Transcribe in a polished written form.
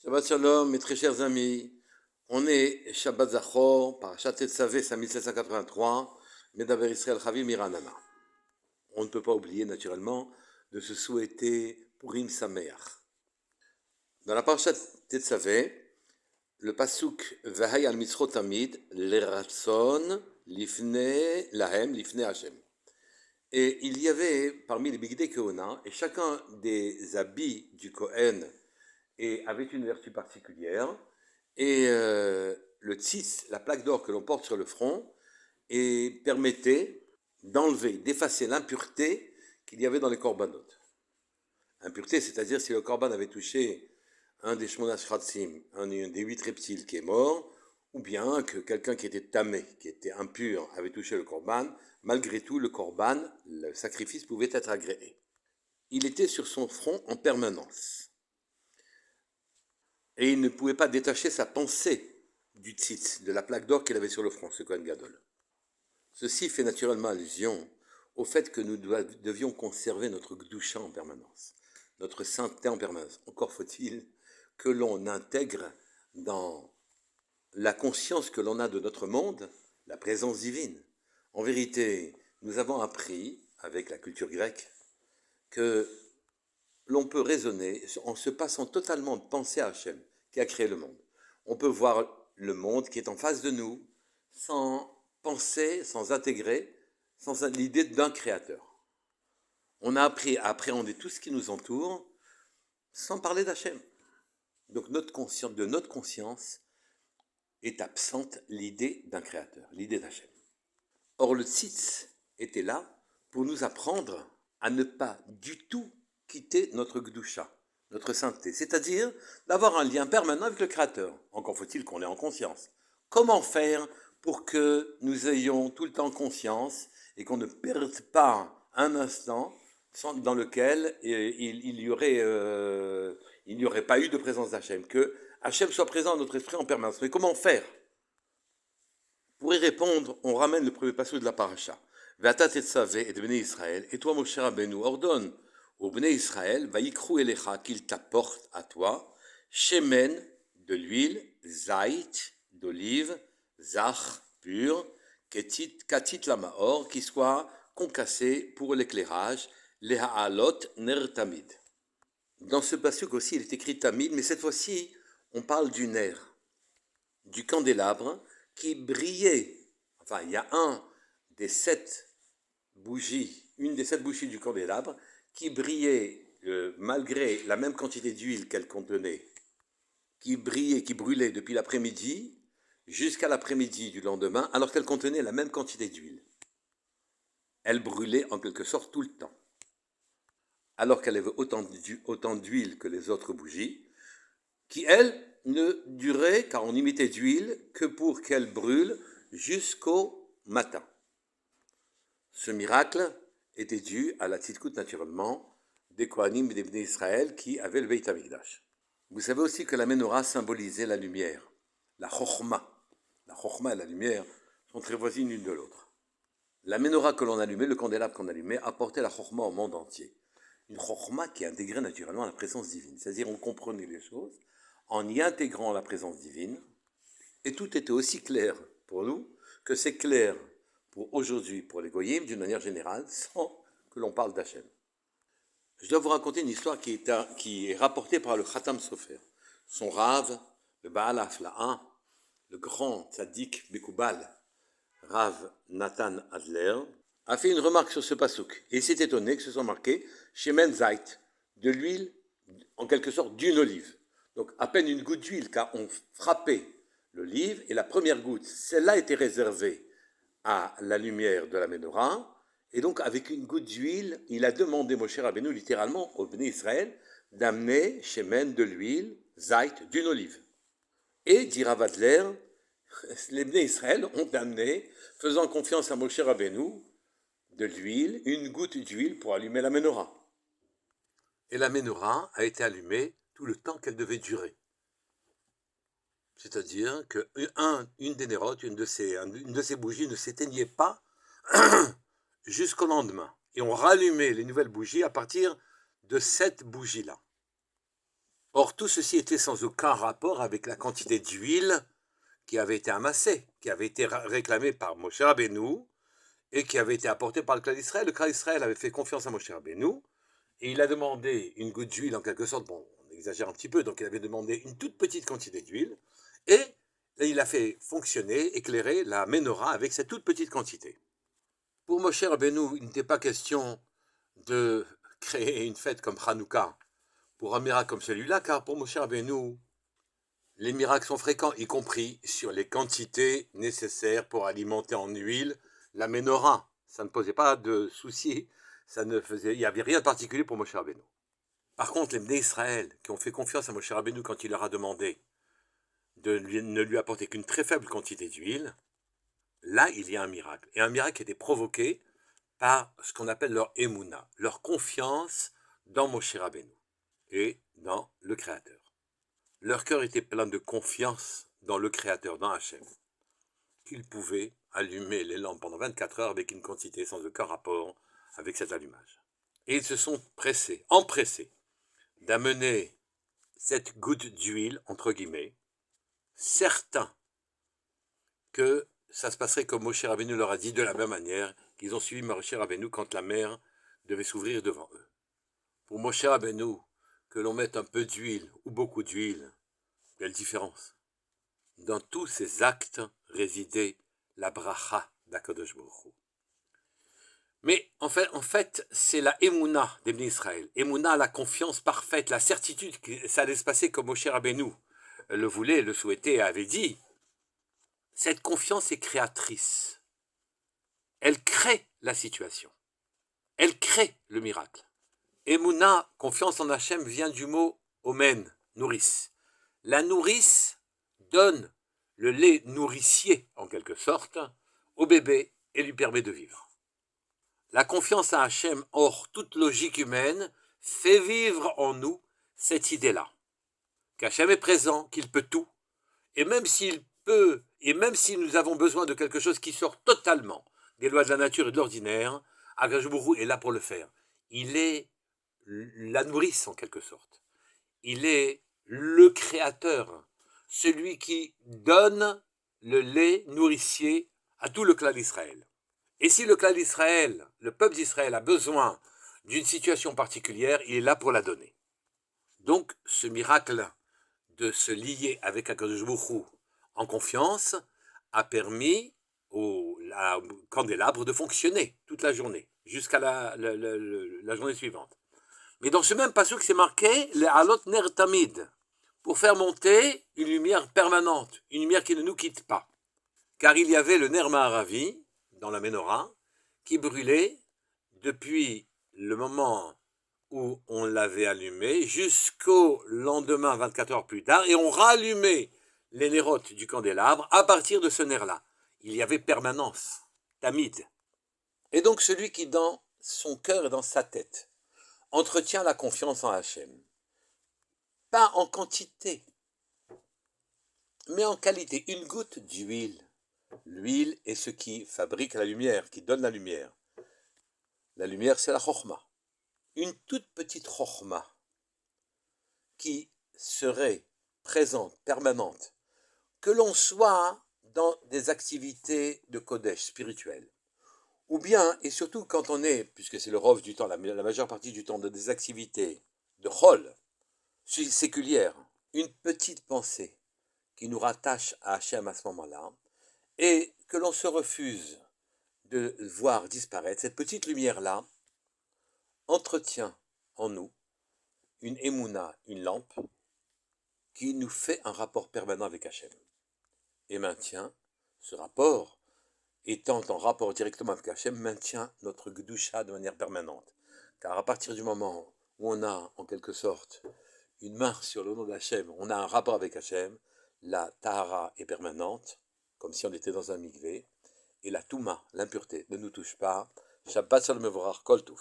Shabbat Shalom, mes très chers amis. On est Shabbat Zachor, Parashat Tetzavé, 5783, Medaber Israël Chavim Miranana. On ne peut pas oublier, naturellement, de se souhaiter Purim Sameach. Dans la Parashat Tetzavé, le pasuk Vahai al Mitzrot Tamid, Leratson, Lifne Lahem, Lifne Hashem. Et il y avait parmi les Bigdei Kehuna, et chacun des habits du Kohen avait une vertu particulière, et le tzitz, la plaque d'or que l'on porte sur le front, permettait d'enlever, d'effacer l'impureté qu'il y avait dans les korbanot. Impureté, c'est-à-dire si le korban avait touché un des shmona shratzim, un des 8 reptiles qui est mort, ou bien que quelqu'un qui était tamé, qui était impur, avait touché le korban, malgré tout, le korban, le sacrifice pouvait être agréé. Il était sur son front en permanence. Et il ne pouvait pas détacher sa pensée du tzitz, de la plaque d'or qu'il avait sur le front, ce Kohen Gadol. Ceci fait naturellement allusion au fait que nous devions conserver notre gdusha en permanence, notre sainteté en permanence. Encore faut-il que l'on intègre dans la conscience que l'on a de notre monde la présence divine. En vérité, nous avons appris, avec la culture grecque, que l'on peut raisonner en se passant totalement de penser à Hachem, qui a créé le monde. On peut voir le monde qui est en face de nous, sans penser, sans intégrer, sans l'idée d'un créateur. On a appris à appréhender tout ce qui nous entoure, sans parler d'Hachem. Donc de notre conscience est absente l'idée d'un créateur, l'idée d'Hachem. Or le tzitz était là pour nous apprendre à ne pas du tout quitter notre gdusha, notre sainteté, c'est-à-dire d'avoir un lien permanent avec le Créateur. Encore faut-il qu'on l'ait en conscience. Comment faire pour que nous ayons tout le temps conscience et qu'on ne perde pas un instant dans lequel il n'y aurait pas eu de présence d'Hachem, que Hachem soit présent dans notre esprit en permanence. Mais comment faire? Pour y répondre, on ramène le premier passage de la paracha. Ve'ata tetzavé et Bnei Israël, et toi, Moshe Rabbeinu, ordonne au Bnei Israël, vaïkrou elecha, qu'il t'apporte à toi, shemen, de l'huile, zait, d'olive, zach, pur, katit lamaor, qui soit concassé pour l'éclairage, leha'alot ner tamid. Dans ce passage aussi, il est écrit tamid, mais cette fois-ci, on parle du ner, du candélabre, qui brillait. Enfin, il y a une des 7 bougies du candélabre qui brillait malgré la même quantité d'huile qu'elle contenait, qui brûlait depuis l'après-midi jusqu'à l'après-midi du lendemain, alors qu'elle contenait la même quantité d'huile. Elle brûlait en quelque sorte tout le temps, alors qu'elle avait autant d'huile que les autres bougies, qui, elle, ne durait, car on y mettait d'huile, que pour qu'elle brûle jusqu'au matin. Ce miracle était dû à la tzidkout, naturellement, des Kohanim et des Bnei Israël qui avaient le Beit HaMikdash. Vous savez aussi que la menorah symbolisait la lumière, la chokhma. La chokhma et la lumière sont très voisines l'une de l'autre. La menorah que l'on allumait, le candélabre qu'on allumait, apportait la chokhma au monde entier. Une chokhma qui intégrait naturellement la présence divine. C'est-à-dire on comprenait les choses en y intégrant la présence divine, et tout était aussi clair pour nous que c'est clair pour aujourd'hui, pour les goyim, d'une manière générale, sans que l'on parle d'Hachem. Je dois vous raconter une histoire qui est rapportée par le Khatam Sofer. Son Rav, le Baal Hafla'a, le grand tzaddik Mekoubal, Rav Nathan Adler, a fait une remarque sur ce pasuk. Et il s'est étonné que ce soit marqué Shemen Zait, de l'huile, en quelque sorte d'une olive. Donc à peine une goutte d'huile, car on frappait l'olive, et la première goutte, celle-là était réservée à la lumière de la menorah, et donc avec une goutte d'huile, il a demandé, Moshe Rabbeinu, littéralement, au Bnei Israël, d'amener shemen, de l'huile, zait, d'une olive. Et, dit Rav Adler, les Bnei Israël ont amené, faisant confiance à Moshe Rabbeinu, de l'huile, une goutte d'huile pour allumer la menorah. Et la menorah a été allumée tout le temps qu'elle devait durer. C'est-à-dire qu'une des nérotes, une de ces bougies ne s'éteignait pas jusqu'au lendemain. Et on rallumait les nouvelles bougies à partir de cette bougie-là. Or, tout ceci était sans aucun rapport avec la quantité d'huile qui avait été amassée, qui avait été réclamée par Moshe Rabbeinu et qui avait été apportée par le clan d'Israël. Le clan d'Israël avait fait confiance à Moshe Rabbeinu et il a demandé une goutte d'huile en quelque sorte. Bon, on exagère un petit peu, donc il avait demandé une toute petite quantité d'huile et il a fait fonctionner, éclairer la menorah avec cette toute petite quantité. Pour Moshe Rabbeinu, il n'était pas question de créer une fête comme Hanouka pour un miracle comme celui-là, car pour Moshe Rabbeinu, les miracles sont fréquents, y compris sur les quantités nécessaires pour alimenter en huile la menorah. Ça ne posait pas de soucis, il n'y avait rien de particulier pour Moshe Rabbeinu. Par contre, les Bnei Israël, qui ont fait confiance à Moshe Rabbeinu quand il leur a demandé de ne lui apporter qu'une très faible quantité d'huile, là, il y a un miracle. Et un miracle qui était provoqué par ce qu'on appelle leur émouna, leur confiance dans Moshe Rabbeinu et dans le Créateur. Leur cœur était plein de confiance dans le Créateur, dans Hachem, qu'ils pouvaient allumer les lampes pendant 24 heures avec une quantité sans aucun rapport avec cet allumage. Et ils se sont empressés d'amener cette goutte d'huile, entre guillemets, certains que ça se passerait comme Moshe Rabbeinu leur a dit, de la même manière qu'ils ont suivi Moshe Rabbeinu quand la mer devait s'ouvrir devant eux. Pour Moshe Rabbeinu, que l'on mette un peu d'huile ou beaucoup d'huile, quelle différence? Dans tous ces actes résidait la bracha d'Akadosh Baruch Hu. Mais en fait, c'est la émouna des Bnei Israël. Émouna, la confiance parfaite, la certitude que ça allait se passer comme Moshe Rabbeinu le voulait, le souhaitait, avait dit. Cette confiance est créatrice. Elle crée la situation. Elle crée le miracle. Emouna, confiance en Hachem, vient du mot omen, nourrice. La nourrice donne le lait nourricier, en quelque sorte, au bébé et lui permet de vivre. La confiance en Hachem, hors toute logique humaine, fait vivre en nous cette idée-là. Qu'Hachem est présent, qu'il peut tout, et même s'il peut, et même si nous avons besoin de quelque chose qui sort totalement des lois de la nature et de l'ordinaire, Akadosh Baruch Hu est là pour le faire. Il est la nourrice en quelque sorte. Il est le créateur, celui qui donne le lait nourricier à tout le clan d'Israël. Et si le clan d'Israël, le peuple d'Israël a besoin d'une situation particulière, il est là pour la donner. Donc ce miracle de se lier avec Akadosh Baruch Hu en confiance a permis au candélabre de fonctionner toute la journée, jusqu'à la journée suivante. Mais dans ce même passage, c'est marqué le halot ner tamid, pour faire monter une lumière permanente, une lumière qui ne nous quitte pas. Car il y avait le ner ma'aravi, dans la menorah, qui brûlait depuis le moment où on l'avait allumé jusqu'au lendemain, 24 heures plus tard, et on rallumait les nérotes du candélabre à partir de ce nerf-là. Il y avait permanence, tamid. Et donc celui qui, dans son cœur et dans sa tête, entretient la confiance en Hachem, pas en quantité, mais en qualité, une goutte d'huile. L'huile est ce qui fabrique la lumière, qui donne la lumière. La lumière, c'est la chokhma. Une toute petite chokhma qui serait présente, permanente, que l'on soit dans des activités de Kodesh spirituelles, ou bien, et surtout quand on est, puisque c'est le rov du temps, la majeure partie du temps, de des activités de chol, séculières, une petite pensée qui nous rattache à Hachem à ce moment-là, et que l'on se refuse de voir disparaître, cette petite lumière-là entretient en nous une émouna, une lampe, qui nous fait un rapport permanent avec Hachem. Et maintient, ce rapport, étant en rapport directement avec Hachem, maintient notre Gdusha de manière permanente. Car à partir du moment où on a, en quelque sorte, une main sur le nom d'Hachem, on a un rapport avec Hachem, la Tahara est permanente, comme si on était dans un mikvé, et la Touma, l'impureté, ne nous touche pas. Shabbat Shalom Mevorach, Kol Tuv.